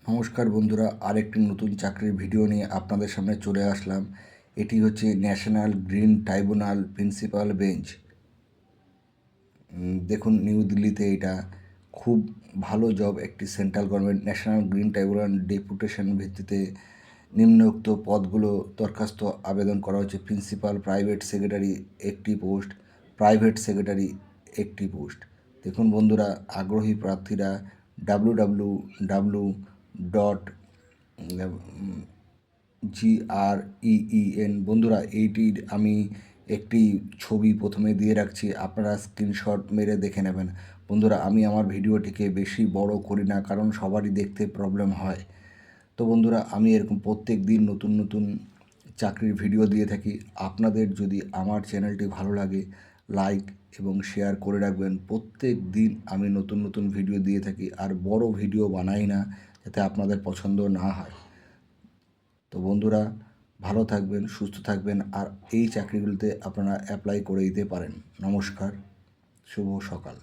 নমস্কার বন্ধুরা, আরেকটি নতুন চাকরির ভিডিও নিয়ে আপনাদের সামনে চলে আসলাম। এটি হচ্ছে national green tribunal principal bench. দেখুন, নিউ দিল্লিতে এটা খুব ভালো জব। একটি central government national green tribunal deputation ভিত্তিতে নিম্নোক্ত পদগুলো দরখাস্ত আবেদন করা হচ্ছে। প্রিন্সিপাল প্রাইভেট সেক্রেটারি একটি পোস্ট, প্রাইভেট সেক্রেটারি একটি পোস্ট। দেখুন বন্ধুরা, আগ্রহী প্রার্থীরা www.GREEN বন্ধুরা, এইটির আমি একটি ছবি প্রথমে দিয়ে রাখছি, আপনারা স্ক্রিনশট মেরে দেখে নেবেন। বন্ধুরা, আমি আমার ভিডিওটিকে বেশি বড় করি না, কারণ সবারই দেখতে প্রবলেম হয়। তো বন্ধুরা, আমি এরকম প্রত্যেক দিন নতুন নতুন চাকরির ভিডিও দিয়ে থাকি। আপনাদের যদি আমার চ্যানেলটি ভালো লাগে, লাইক এবং শেয়ার করে রাখবেন। প্রত্যেক দিন আমি নতুন নতুন ভিডিও দিয়ে থাকি, আর বড় ভিডিও বানাই না যাতে আপনাদের পছন্দ না হয়। তো বন্ধুরা, ভালো থাকবেন, সুস্থ থাকবেন, আর এই চাকরিগুলিতে আপনারা অ্যাপ্লাই করে দিতে পারেন। নমস্কার, শুভ সকাল।